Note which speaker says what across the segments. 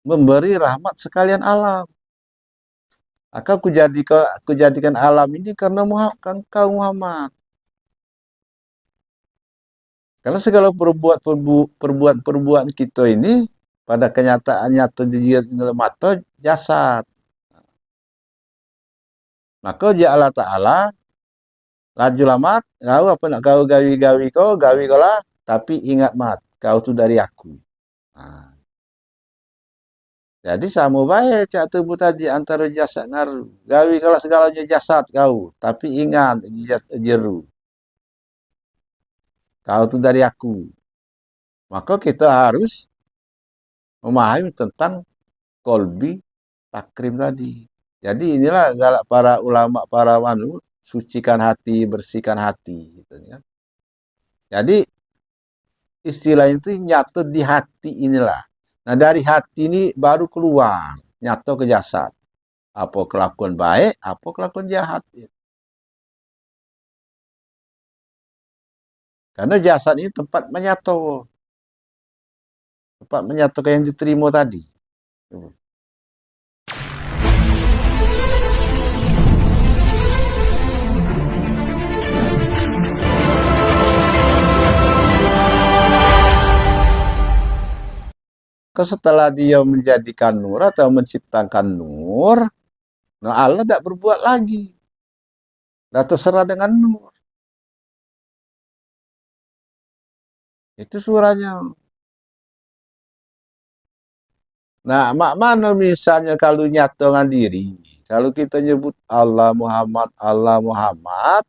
Speaker 1: memberi rahmat sekalian alam. Maka aku jadikan alam ini karena engkau Muhammad. Karena segala perbuatan kita ini pada kenyataannya terjadi dalam mata jasad. Maka dia Allah Ta'ala laju lamat, kau apa nak kau gawi-gawi kau lah, tapi ingat mat, kau tu dari aku. Nah, jadi sama baik cak tubuh tadi antara jasad ngaru. Gawi kalau segalanya jasad kau, tapi ingat jeru. Kau tu dari aku. Maka kita harus memahami tentang kolbi takrim tadi. Jadi inilah galak para ulama, para wanu, sucikan hati, bersihkan hati. Gitu, ya. Jadi istilah itu nyata di hati inilah. Nah dari hati ini baru keluar, nyata ke jasad. Apa kelakuan baik, apa kelakuan jahat. Karena jasad ini tempat menyatu. Tempat menyatukan yang diterima tadi. Setelah dia menjadikan nur atau menciptakan nur, nah Allah tidak berbuat lagi. Dah terserah dengan nur. Itu surahnya. Nah, mak mana misalnya kalau nyata dengan diri. Kalau kita nyebut Allah Muhammad,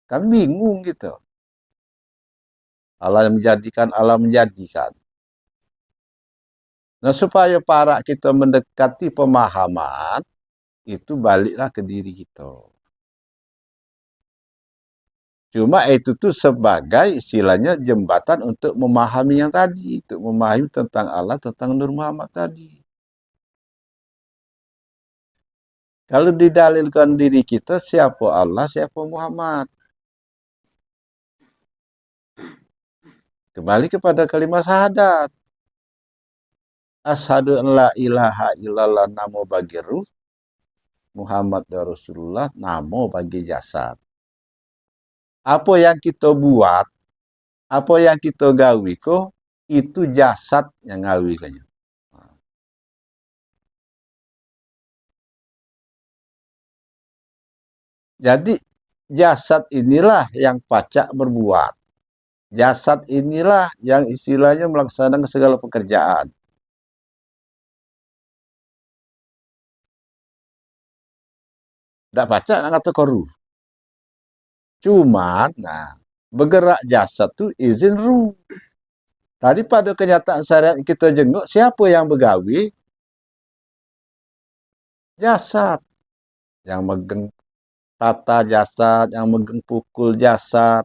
Speaker 1: kan bingung gitu. Allah yang menjadikan, Allah menjadikan. Nah, supaya para kita mendekati pemahaman, itu baliklah ke diri kita. Cuma itu tuh sebagai istilahnya jembatan untuk memahami yang tadi. Untuk memahami tentang Allah, tentang Nur Muhammad tadi. Kalau didalilkan diri kita, siapa Allah, siapa Muhammad. Kembali kepada kalimat syahadat. Asyhadu an la ilaha illallah namo bagi ruh. Muhammad Rasulullah namo bagi jasad. Apa yang kita buat, apa yang kita gawi kok, itu jasad yang gawi kanya. Jadi jasad inilah yang pacak berbuat. Jasad inilah yang istilahnya melaksanakan segala pekerjaan. Tak pacak nak kata koru. Cuma, nah, bergerak jasad tu izin ruh. Tadi pada kenyataan syariat kita jenguk, siapa yang bergawi? Jasad. Yang megang tata jasad, yang megang pukul jasad.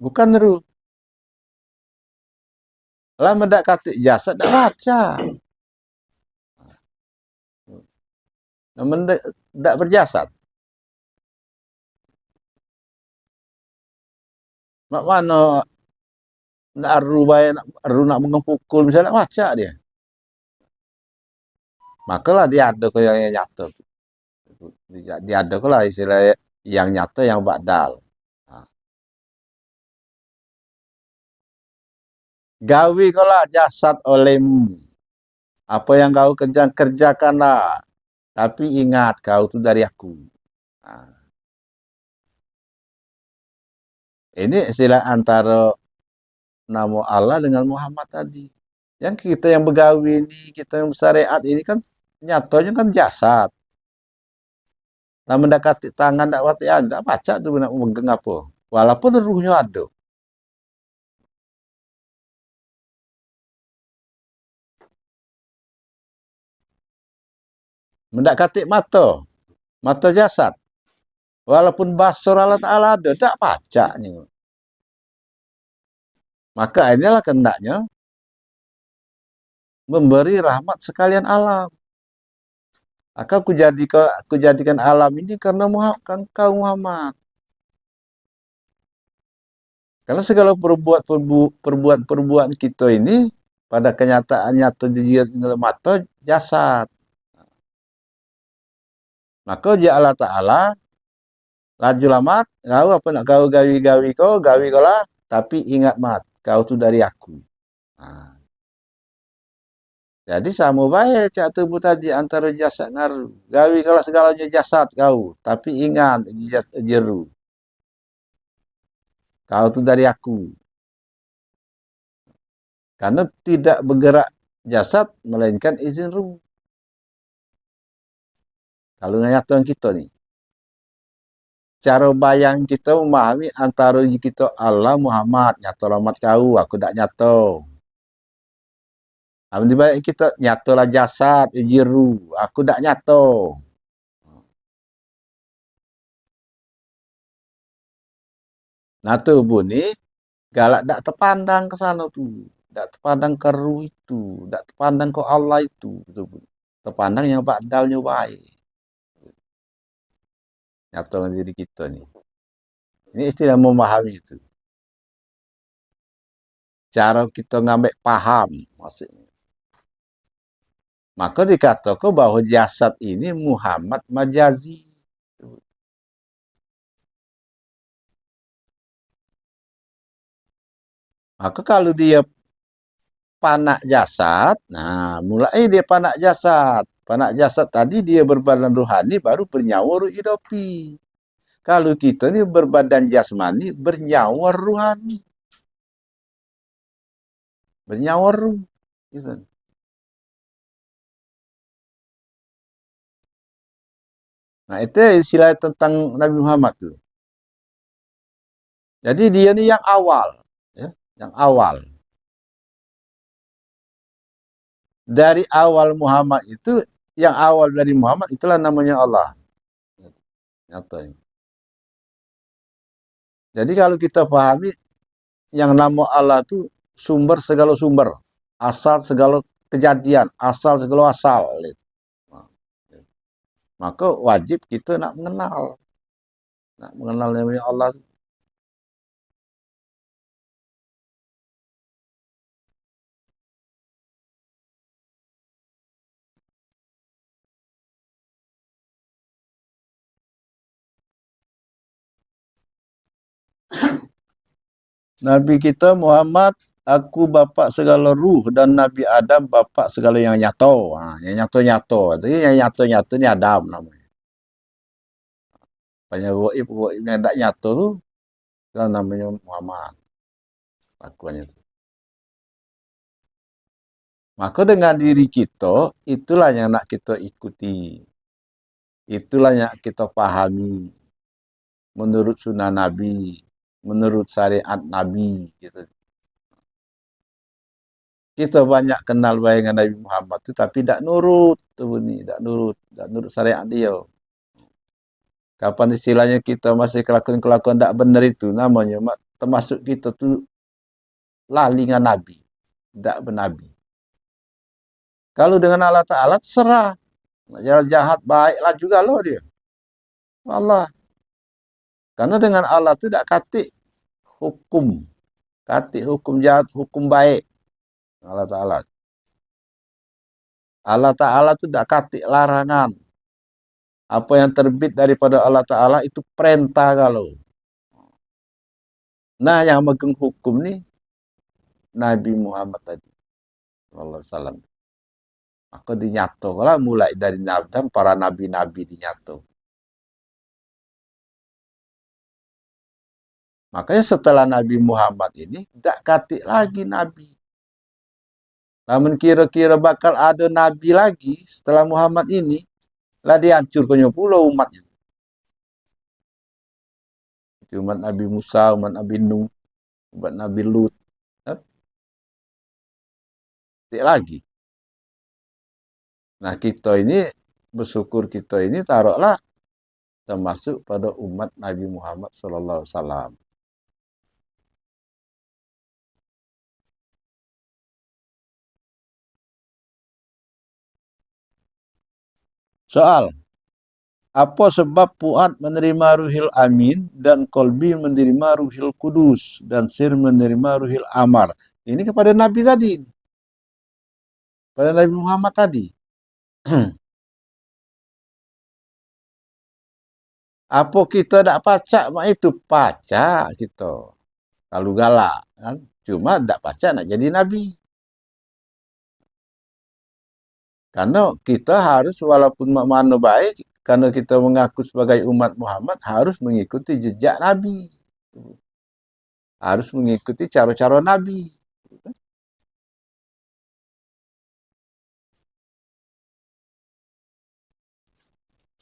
Speaker 1: Bukan ruh. Lah mendak katik jasad, tak baca. Namun tak berjasad. Mak mana nak nak mengepukul misalnya baca dia. Makalah dia ada ke yang nyata. Dia ada ke lah istilah yang nyata yang badal. Gawi kalau jasad olehmu. Apa yang kau kerjakanlah. Tapi ingat kau tu dari aku. Ini istilah antara nama Allah dengan Muhammad tadi. Yang kita yang begawi ini, kita yang syariat ini kan nyatanya kan jasad. Nah mendekati tangan tak wati ada, baca tu nak memegang apa. Walaupun ruhnya ada. Mendekati mata, mata jasad. Walaupun basur Allah Ta'ala ada, tak baca ni. Maka inilah kendaknya memberi rahmat sekalian alam. Maka aku jadikan alam ini karena engkau Muhammad. Karena segala perbuatan kita ini pada kenyataan nyata di mata jasad. Maka dia Allah Ta'ala laju lamat, kau apa nak kau gawi-gawi kau, gawi kau lah, tapi ingat mat, kau tu dari aku. Nah, jadi sama baik cak tubuh tadi antara jasad ngaru. Gawi kalau segalanya jasad kau, tapi ingat jeru. Kau tu dari aku. Karena tidak bergerak jasad melainkan izin ruh. Kalau nyata kita ni, cara bayang kita memahami antara kita Allah Muhammad nyata lamat kau, aku tak nyata. Di balik kita nyatalah jasad izin ruh, aku tak nyata. Nah tu bunyi galak tak terpandang ke sana tu. Tak terpandang ke ruh itu. Tak terpandang ke Allah itu. Terpandang yang badalnya baik. Nyata dengan diri kita ni. Ini istilah memahami itu. Cara kita ngambil paham maksudnya. Maka dikatakan bahawa jasad ini Muhammad Majazi. Maka kalau dia panak jasad, nah mulai dia panak jasad. Panak jasad tadi dia berbadan rohani baru bernyawa ruh hidupi. Kalau kita ni berbadan jasmani, bernyawa rohani. Bernyawa ruh. Gitu. Nah itu istilah tentang Nabi Muhammad tu. Jadi dia ni yang awal. Ya, yang awal. Dari awal Muhammad itu, yang awal dari Muhammad itulah namanya Allah. Nyatanya. Jadi kalau kita pahami, yang nama Allah itu sumber segala sumber. Asal segala kejadian. Asal segala asal. Maka wajib kita nak mengenal. Nak mengenal namanya Allah. Nabi kita Muhammad, aku bapa segala ruh, dan Nabi Adam bapa segala yang nyata. Yang nyata-nyata. Jadi yang nyata-nyata ni Adam namanya. Banyak goib yang tak nyata tu, dan namanya Muhammad. Lakuannya tu. Maka dengan diri kita, itulah yang nak kita ikuti. Itulah yang kita pahami. Menurut sunnah Nabi. Menurut syariat Nabi. Gitu. Kita banyak kenal bayangan Nabi Muhammad tu, tapi tak nurut. Tak nurut syariat dia. Kapan istilahnya kita masih kelakuan-kelakuan tak benar itu, namanya termasuk kita tu lali dengan Nabi. Tak bernabi. Kalau dengan Allah Ta'ala, serah. Jalan jahat, baiklah juga loh dia. Allah. Karena dengan Allah tu tak katik hukum. Katik hukum jahat, hukum baik. Allah Ta'ala. Allah Ta'ala tu tak katik larangan. Apa yang terbit daripada Allah Ta'ala itu perintah kalau. Nah yang megang hukum ni, Nabi Muhammad tadi. Sallallahu Alaihi Wasallam. Maka dinyato lah mulai dari Nabi, para nabi-nabi dinyato. Makanya setelah Nabi Muhammad ini, tak katik lagi Nabi. Namun kira-kira bakal ada Nabi lagi setelah Muhammad ini, lah dihancurkannya pula umatnya. Umat Nabi Musa, umat Nabi Nuh, umat Nabi Lut. Tak lagi. Nah kita ini, bersyukur kita ini taruhlah termasuk pada umat Nabi Muhammad Sallallahu Alaihi Wasallam. Soal. Apa sebab Fuad menerima Ruhil Amin dan Kolbi menerima Ruhil Kudus dan Sir menerima Ruhil Amar? Ini kepada Nabi tadi. Pada Nabi Muhammad tadi. Apa kita tak pacak mak itu? Pacak kita. Kalau galak. Kan? Cuma tak pacak nak jadi Nabi. Karena kita harus walaupun mana baik, karena kita mengaku sebagai umat Muhammad, harus mengikuti jejak Nabi. Harus mengikuti cara-cara Nabi.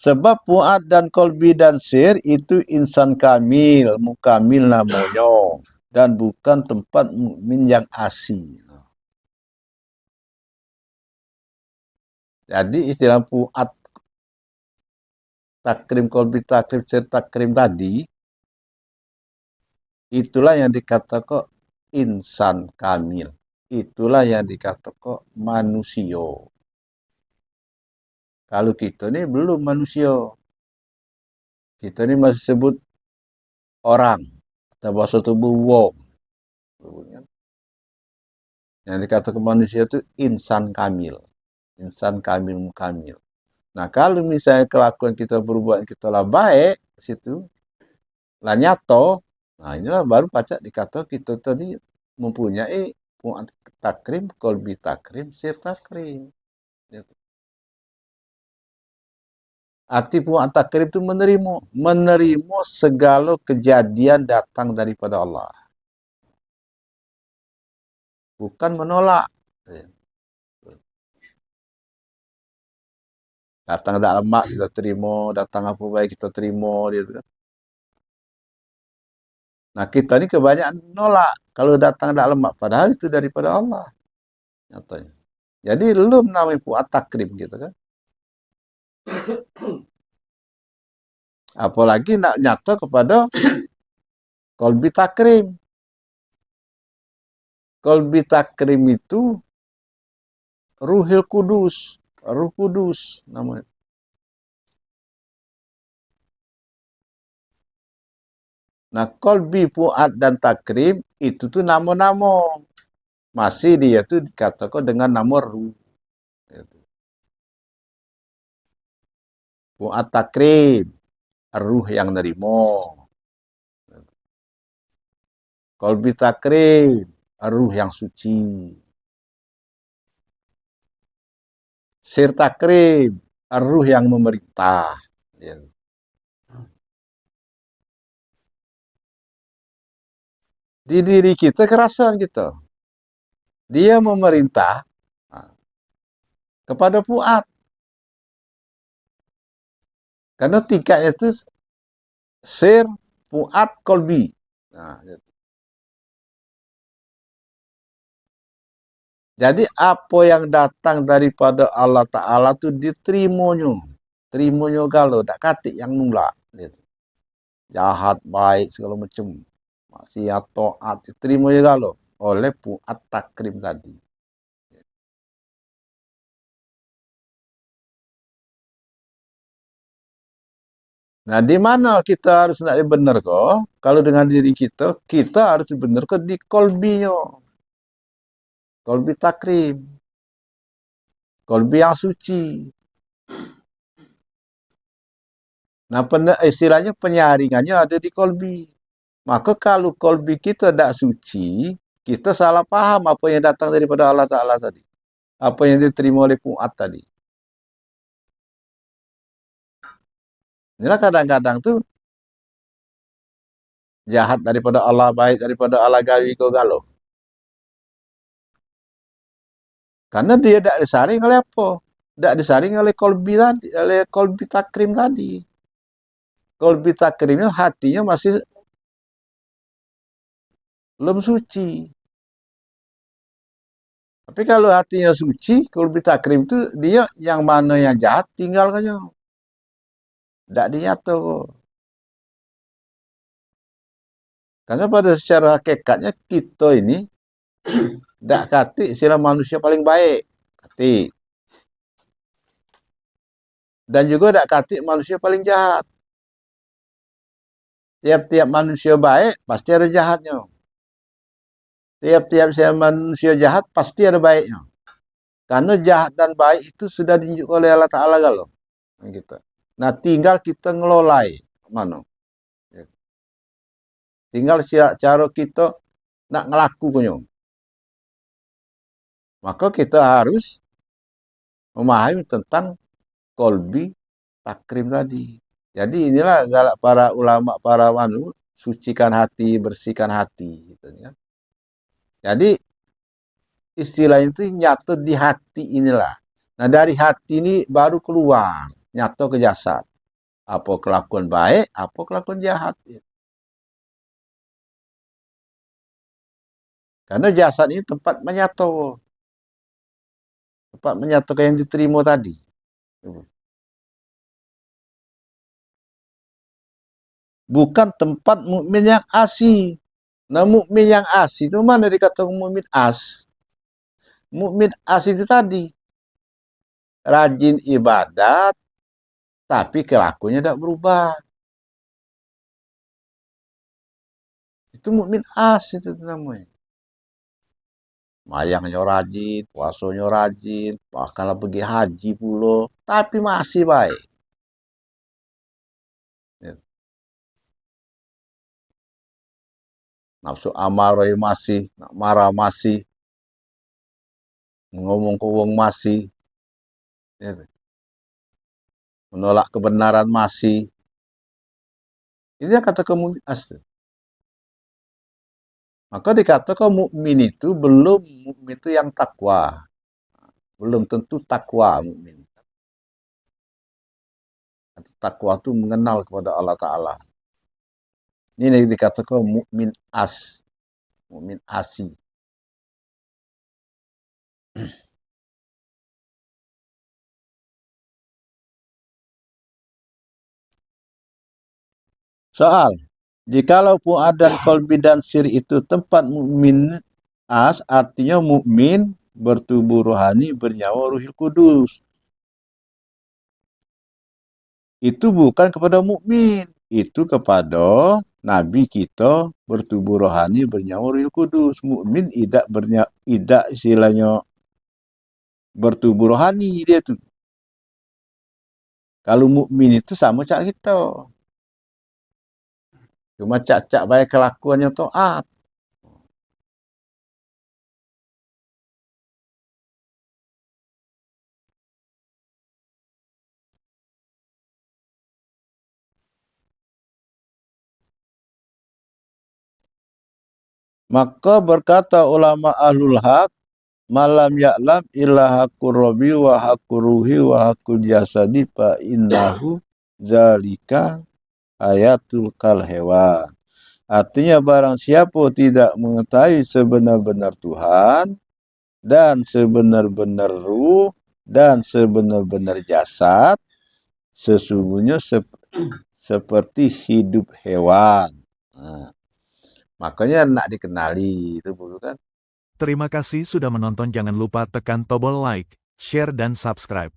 Speaker 1: Sebab Fuad dan Kolbi dan Sir itu insan kamil, mukamil namanya. Dan bukan tempat mukmin yang asli. Jadi istilah Fuad, Takrim, Kolbi, Takrim, Sir, Takrim tadi, itulah yang dikatakan insan kamil. Itulah yang dikatakan manusia. Kalau kita ni belum manusia. Kita ni masih sebut orang. Atau bahasa tubuh wong. Yang dikatakan manusia itu insan kamil. Insan kamil mukamil. Nah kalau misalnya kelakuan kita berbuat kita lah baik, situ lah nyato, nah inilah baru pacak dikata kita tadi mempunyai takrim, kolbi takrim, sir takrim. Arti puan takrim itu menerima segala kejadian datang daripada Allah. Bukan menolak. Datang tak lemak kita terima, datang apa baik kita terima dia tu kan. Nah kita ni kebanyakan menolak kalau datang tak lemak, padahal itu daripada Allah. Nyatanya. Jadi belum namanya puan takrim gitu kan. Apalagi nak nyata kepada kolbi takrim. Kolbi takrim itu Ruhil Kudus. Ruh Kudus namanya. Nah, kolbi, Fuad, dan takrim itu tuh nama-nama. Masih dia tuh dikatakan dengan nama ruh. Fuad takrim, ruh yang nerimo. Kolbi takrim, ruh yang suci. Sir takrim, ruh yang memerintah. Di diri kita kerasan kita. Dia memerintah kepada Fuad. Karena tingkatnya itu Sir, Fuad, Kolbi. Nah, jadi apa yang datang daripada Allah Ta'ala itu diterimanya. Terimanya kalau tak katik yang nolak. Jahat, baik, segala macam. Maksiat, taat, diterimanya kalau oleh Fuad takrim tadi. Nah, di mana kita harus nak benar kok? Kalau dengan diri kita harus benar kok di kolbinya. Kolbi takrim. Kolbi yang suci. Nah, istilahnya penyaringannya ada di kolbi. Maka kalau kolbi kita tak suci, kita salah paham apa yang datang daripada Allah Ta'ala tadi. Apa yang diterima oleh Fuad tadi. Inilah kadang-kadang tu jahat daripada Allah, baik daripada Allah, gawi kau galau. Karena dia tak disaring oleh apa? Tak disaring oleh kolbi tadi, oleh kolbi takrim tadi. Kolbi takrimnya hatinya masih belum suci. Tapi kalau hatinya suci, kolbi takrim tu dia yang mana yang jahat tinggal saja. Tak dinyata kok. Karena pada secara hakikatnya kita ini tak kata istilah manusia paling baik. Kata. Dan juga dak katik manusia paling jahat. Tiap-tiap manusia baik pasti ada jahatnya. Tiap-tiap manusia jahat pasti ada baiknya. Karena jahat dan baik itu sudah ditunjuk oleh Allah Ta'ala kalau. Gitu. Nah tinggal kita ngelolai. Mana? Tinggal cara kita nak ngelakukannya. Maka kita harus memahami tentang kolbi takrim tadi. Jadi inilah galak para ulama, para wanu, sucikan hati, bersihkan hati. Gitu, ya. Jadi istilahnya itu nyata di hati inilah. Nah dari hati ini baru keluar, nyata ke jasad. Apa kelakuan baik, apa kelakuan jahat. Karena jasad ini tempat menyatu. Tempat menyatakan yang diterima tadi. Bukan tempat mukmin yang asli. Nah, mukmin yang asli itu mana dikatakan mukmin as? Mukmin as itu tadi rajin ibadat, tapi kelakuannya tidak berubah. Itu mukmin as itu namanya. Mayangnya rajin, puasanya rajin, bahkan pergi haji pula, tapi masih baik. Nafsu amarah masih, nak marah masih, ngomong ke wong masih, menolak kebenaran masih. Ini kata mukmin as. Maka dikatakan mukmin itu belum mukmin itu yang takwa. Belum tentu takwa mukmin. Takwa itu mengenal kepada Allah Ta'ala. Ini dikatakan mukmin as. Mukmin asi. Soal, jikalau fuad kolbi dan sir itu tempat mukmin as, artinya mukmin bertubuh rohani bernyawa Ruhul Kudus. Itu bukan kepada mukmin, itu kepada Nabi kita bertubuh rohani bernyawa Ruhul Kudus. Mukmin tidak istilahnya bertubuh rohani dia tu. Kalau mukmin itu sama cak kita. Cuma cak-cak baik kelakuannya taat. Maka berkata ulama ahlul haq, malam ya'lam illa haqqur rabbi wa haqqur ruhi wa haqqul jasadi fa innahu zalika ayatul kal hewan. Artinya barang siapa tidak mengetahui sebenar-benar Tuhan dan sebenar-benar ruh dan sebenar-benar jasad, sesungguhnya seperti hidup hewan. Nah, makanya nak dikenali itu kan.
Speaker 2: Terima kasih sudah menonton, jangan lupa tekan tombol like, share dan subscribe.